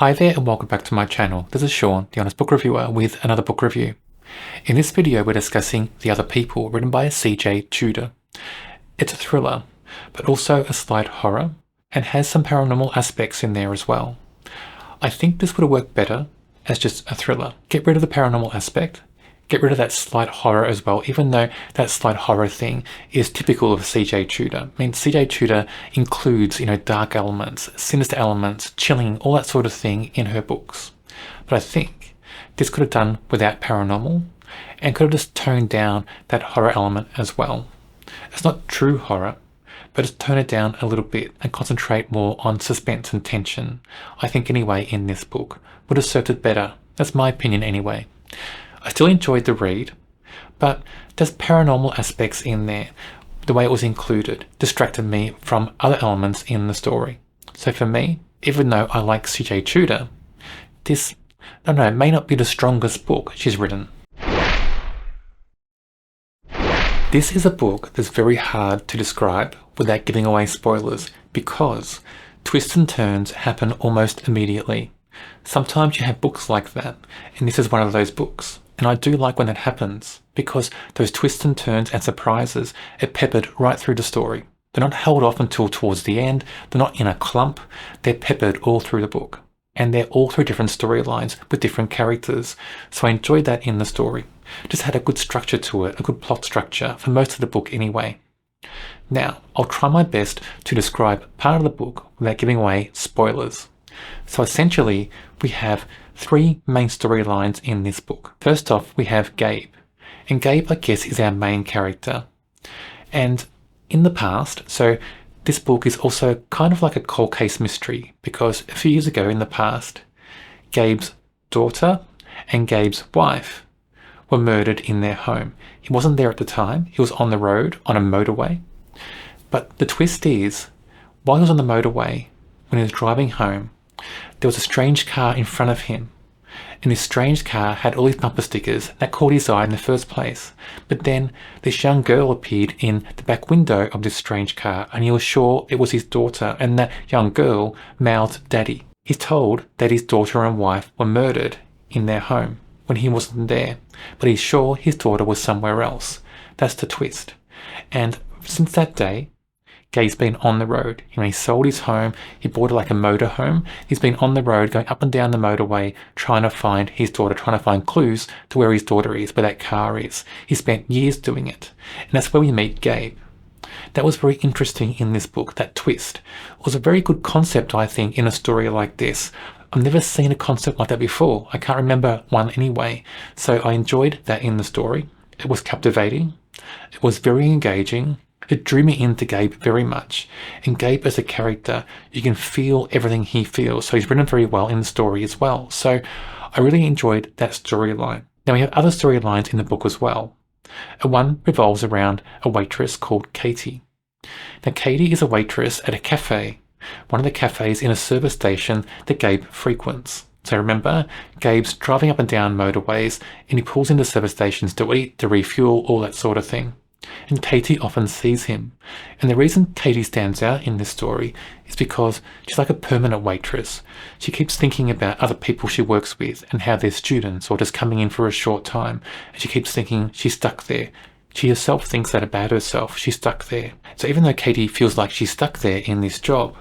Hi there and welcome back to my channel. This is Sean, the Honest Book Reviewer, with another book review. In this video we're discussing The Other People, written by CJ Tudor. It's a thriller, but also a slight horror, and has some paranormal aspects in there as well. I think this would have worked better as just a thriller. Get rid of the paranormal aspect, get rid of that slight horror as well, even though that slight horror thing is typical of CJ Tudor. I mean, CJ Tudor includes, dark elements, sinister elements, chilling, all that sort of thing in her books. But I think this could have done without paranormal and could have just toned down that horror element as well. It's not true horror, but just tone it down a little bit and concentrate more on suspense and tension. I think anyway in this book would have served it better. That's my opinion anyway. I still enjoyed the read, but there's paranormal aspects in there. The way it was included distracted me from other elements in the story. So for me, even though I like CJ Tudor, this, may not be the strongest book she's written. This is a book that's very hard to describe without giving away spoilers because twists and turns happen almost immediately. Sometimes you have books like that, and this is one of those books. And I do like when that happens, because those twists and turns and surprises are peppered right through the story. They're not held off until towards the end, they're not in a clump, they're peppered all through the book. And they're all through different storylines with different characters. So I enjoyed that in the story. Just had a good structure to it, a good plot structure for most of the book anyway. Now, I'll try my best to describe part of the book without giving away spoilers. So essentially, we have three main storylines in this book. First off, we have Gabe. And Gabe, I guess, is our main character. And in the past, so this book is also kind of like a cold case mystery, because a few years ago in the past, Gabe's daughter and Gabe's wife were murdered in their home. He wasn't there at the time. He was on the road, on a motorway. But the twist is, while he was on the motorway, when he was driving home, there was a strange car in front of him. And this strange car had all these bumper stickers that caught his eye in the first place. But then this young girl appeared in the back window of this strange car, and he was sure it was his daughter, and that young girl mouthed Daddy. He's told that his daughter and wife were murdered in their home when he wasn't there, but he's sure his daughter was somewhere else. That's the twist. And since that day, Gabe's been on the road. He sold his home, he bought like a motor home. He's been on the road, going up and down the motorway, trying to find his daughter, trying to find clues to where his daughter is, where that car is. He spent years doing it. And that's where we meet Gabe. That was very interesting in this book, that twist. It was a very good concept, I think, in a story like this. I've never seen a concept like that before. I can't remember one anyway. So I enjoyed that in the story. It was captivating. It was very engaging. It drew me into Gabe very much. And Gabe as a character, you can feel everything he feels. So he's written very well in the story as well. So I really enjoyed that storyline. Now we have other storylines in the book as well. One revolves around a waitress called Katie. Now Katie is a waitress at a cafe, one of the cafes in a service station that Gabe frequents. So remember, Gabe's driving up and down motorways and he pulls into service stations to eat, to refuel, all that sort of thing. And Katie often sees him. And the reason Katie stands out in this story is because she's like a permanent waitress. She keeps thinking about other people she works with and how they're students or just coming in for a short time. And she keeps thinking she's stuck there. She herself thinks that about herself. She's stuck there. So even though Katie feels like she's stuck there in this job,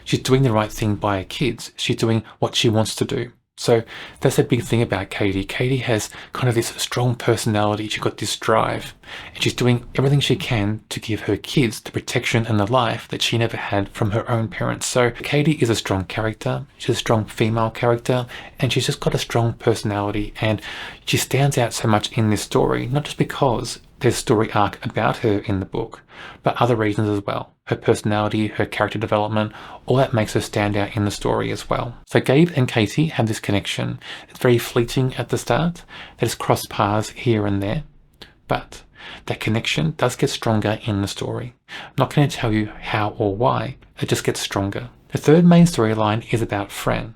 she's doing the right thing by her kids. She's doing what she wants to do. So that's a big thing about Katie. Katie has kind of this strong personality. She's got this drive. And she's doing everything she can to give her kids the protection and the life that she never had from her own parents. So Katie is a strong character. She's a strong female character. And she's just got a strong personality. And she stands out so much in this story, not just because there's a story arc about her in the book, but other reasons as well. Her personality, her character development, all that makes her stand out in the story as well. So Gabe and Katie have this connection. It's very fleeting at the start. They just cross paths here and there. But that connection does get stronger in the story. I'm not going to tell you how or why. It just gets stronger. The third main storyline is about Fran.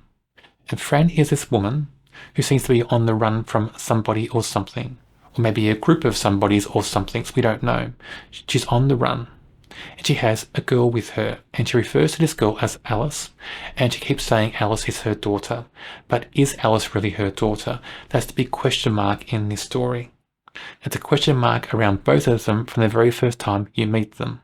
And Fran is this woman who seems to be on the run from somebody or something. Or maybe a group of somebodies or somethings, we don't know. She's on the run. and she has a girl with her, and she refers to this girl as Alice, and she keeps saying Alice is her daughter. But is Alice really her daughter? That's the big question mark in this story. It's a question mark around both of them from the very first time you meet them.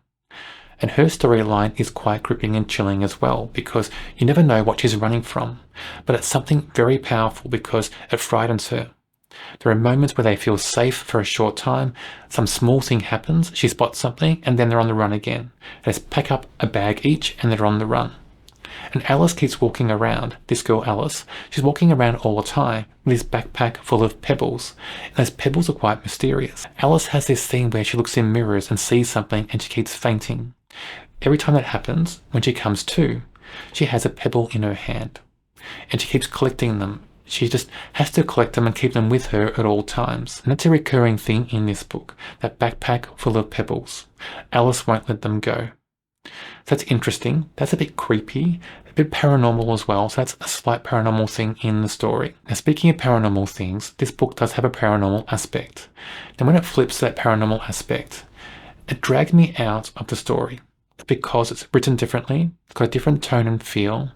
And her storyline is quite gripping and chilling as well, because you never know what she's running from. But it's something very powerful because it frightens her. There are moments where they feel safe for a short time. Some small thing happens, she spots something, and then they're on the run again. They just pack up a bag each and they're on the run. And Alice keeps walking around, this girl Alice, she's walking around all the time with this backpack full of pebbles. And those pebbles are quite mysterious. Alice has this scene where she looks in mirrors and sees something and she keeps fainting. Every time that happens, when she comes to, she has a pebble in her hand. And she keeps collecting them. She just has to collect them and keep them with her at all times. And that's a recurring thing in this book, that backpack full of pebbles. Alice won't let them go. So that's interesting. That's a bit creepy, a bit paranormal as well. So that's a slight paranormal thing in the story. Now, speaking of paranormal things, this book does have a paranormal aspect. Now, when it flips to that paranormal aspect, it dragged me out of the story because it's written differently. It's got a different tone and feel.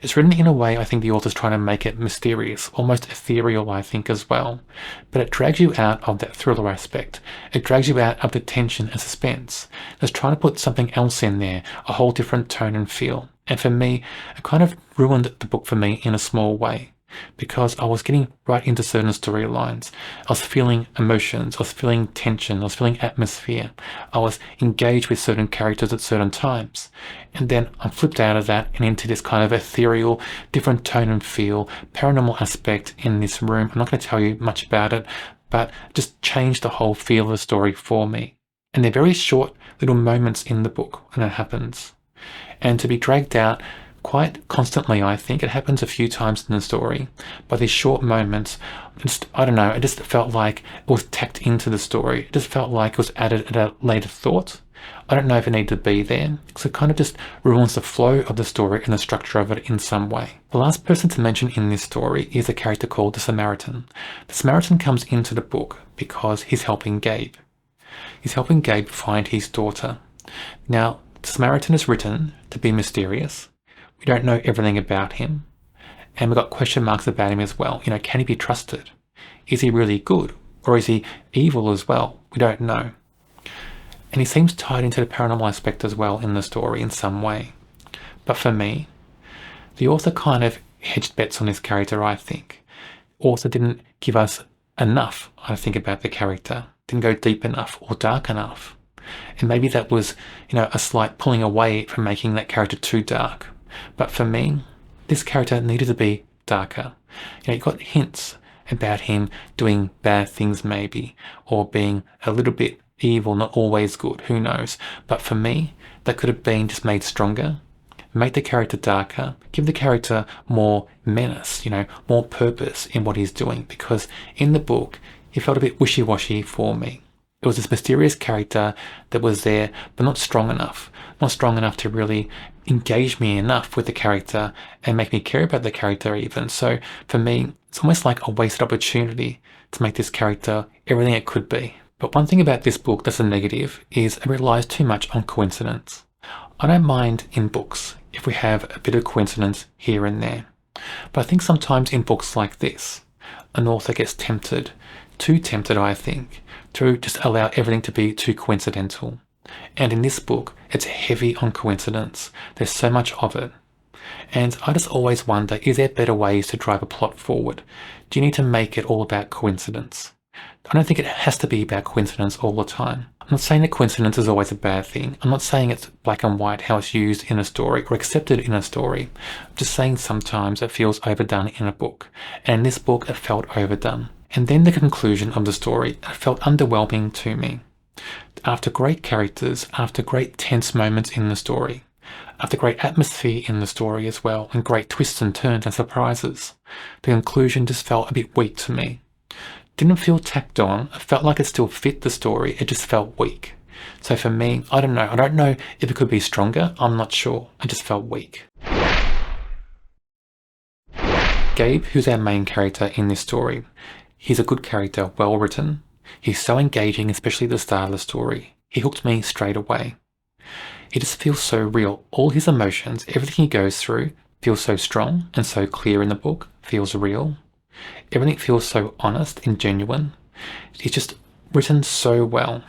It's written in a way I think the author's trying to make it mysterious, almost ethereal, I think, as well. But it drags you out of that thriller aspect. It drags you out of the tension and suspense. It's trying to put something else in there, a whole different tone and feel. And for me, it kind of ruined the book for me in a small way, because I was getting right into certain storylines. I was feeling emotions, I was feeling tension, I was feeling atmosphere. I was engaged with certain characters at certain times. And then I'm flipped out of that and into this kind of ethereal, different tone and feel, paranormal aspect in this room. I'm not going to tell you much about it, but just changed the whole feel of the story for me. And they're very short little moments in the book when that happens. And to be dragged out quite constantly, I think. It happens a few times in the story, but these short moments, I don't know, it just felt like it was tacked into the story. It just felt like it was added at a later thought. I don't know if it needed to be there, because it kind of just ruins the flow of the story and the structure of it in some way. The last person to mention in this story is a character called the Samaritan. The Samaritan comes into the book because he's helping Gabe. He's helping Gabe find his daughter. Now, the Samaritan is written to be mysterious. We don't know everything about him. And we've got question marks about him as well. Can he be trusted? Is he really good? Or is he evil as well? We don't know. And he seems tied into the paranormal aspect as well in the story in some way. But for me, the author kind of hedged bets on this character, I think. Author didn't give us enough, I think, about the character. Didn't go deep enough or dark enough. And maybe that was, a slight pulling away from making that character too dark. But for me, this character needed to be darker. You got hints about him doing bad things maybe, or being a little bit evil, not always good, who knows. But for me, that could have been just made stronger, make the character darker, give the character more menace, more purpose in what he's doing, because in the book, he felt a bit wishy-washy for me. It was this mysterious character that was there, but not strong enough to really engage me enough with the character and make me care about the character even. So for me, it's almost like a wasted opportunity to make this character everything it could be. But one thing about this book that's a negative is it relies too much on coincidence. I don't mind in books if we have a bit of coincidence here and there. But I think sometimes in books like this, an author gets too tempted, I think, to just allow everything to be too coincidental. And in this book, it's heavy on coincidence. There's so much of it. And I just always wonder, is there better ways to drive a plot forward? Do you need to make it all about coincidence? I don't think it has to be about coincidence all the time. I'm not saying that coincidence is always a bad thing. I'm not saying it's black and white how it's used in a story or accepted in a story. I'm just saying sometimes it feels overdone in a book. And in this book, it felt overdone. And then the conclusion of the story, it felt underwhelming to me. After great characters, after great tense moments in the story, after great atmosphere in the story as well, and great twists and turns and surprises, the conclusion just felt a bit weak to me. Didn't feel tacked on. It felt like it still fit the story. It just felt weak. So for me, I don't know. I don't know if it could be stronger. I'm not sure. It just felt weak. Gabe, who's our main character in this story, he's a good character, well written. He's so engaging, especially at the start of the story. He hooked me straight away. It just feels so real. All his emotions, everything he goes through, feels so strong and so clear in the book, feels real. Everything feels so honest and genuine. It's just written so well.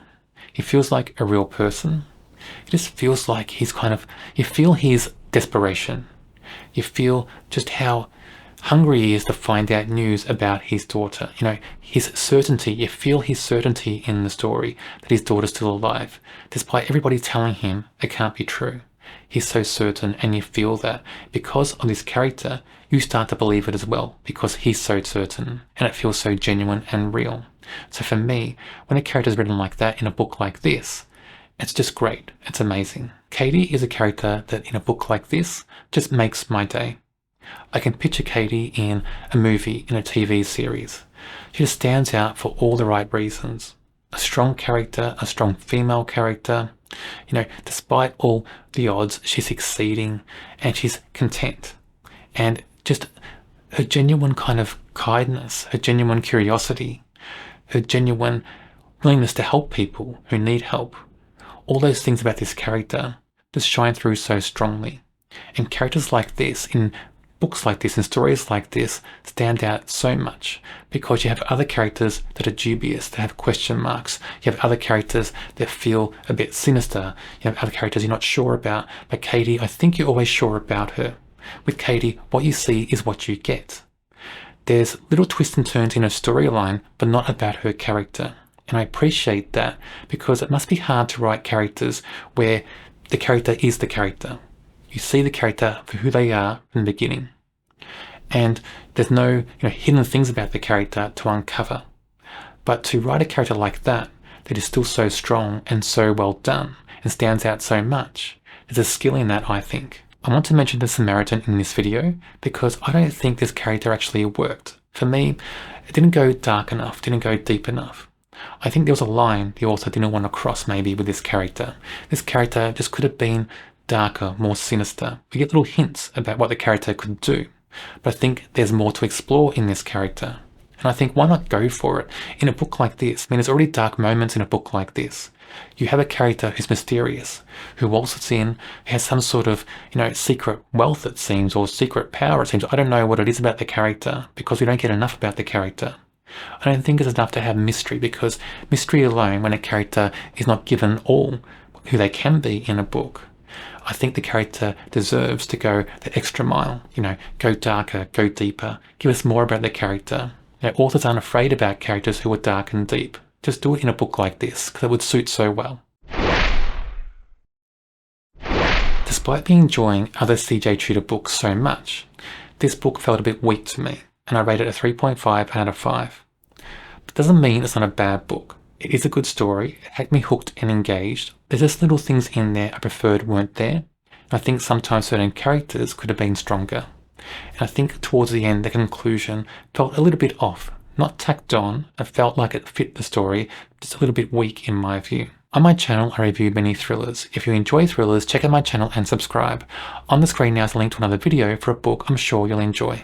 He feels like a real person. It just feels like you feel his desperation. You feel just how hungry he is to find out news about his daughter. His certainty. You feel his certainty in the story that his daughter's still alive, despite everybody telling him it can't be true. He's so certain, and you feel that because of this character, you start to believe it as well, because he's so certain, and it feels so genuine and real. So for me, when a character is written like that in a book like this, it's just great. It's amazing. Katie is a character that in a book like this just makes my day. I can picture Katie in a movie, in a TV series. She just stands out for all the right reasons. A strong character, a strong female character. Despite all the odds, she's succeeding and she's content. And just her genuine kind of kindness, her genuine curiosity, her genuine willingness to help people who need help. All those things about this character just shine through so strongly. And characters like this, in books like this, in stories like this, stand out so much because you have other characters that are dubious, that have question marks. You have other characters that feel a bit sinister. You have other characters you're not sure about. But Katie, I think you're always sure about her. With Katie, what you see is what you get. There's little twists and turns in her storyline, but not about her character. And I appreciate that because it must be hard to write characters where the character is the character. You see the character for who they are from the beginning. And there's no hidden things about the character to uncover. But to write a character like that is still so strong and so well done and stands out so much, there's a skill in that, I think. I want to mention the Samaritan in this video because I don't think this character actually worked. For me, it didn't go dark enough, didn't go deep enough. I think there was a line the author didn't want to cross maybe with this character. This character just could have been darker, more sinister. We get little hints about what the character could do, but I think there's more to explore in this character. And I think why not go for it in a book like this? There's already dark moments in a book like this. You have a character who's mysterious, who waltzes in, who has some sort of, secret wealth it seems, or secret power it seems. I don't know what it is about the character because we don't get enough about the character. I don't think it's enough to have mystery because mystery alone, when a character is not given all who they can be in a book, I think the character deserves to go the extra mile, go darker, go deeper, give us more about the character. Authors aren't afraid about characters who are dark and deep. Just do it in a book like this, because it would suit so well. Despite me enjoying other CJ Tudor books so much, this book felt a bit weak to me, and I rated it a 3.5 out of 5. But it doesn't mean it's not a bad book. It is a good story, it had me hooked and engaged. There's just little things in there I preferred weren't there. I think sometimes certain characters could have been stronger. And I think towards the end, the conclusion felt a little bit off. Not tacked on, it felt like it fit the story, just a little bit weak in my view. On my channel, I review many thrillers. If you enjoy thrillers, check out my channel and subscribe. On the screen now is a link to another video for a book I'm sure you'll enjoy.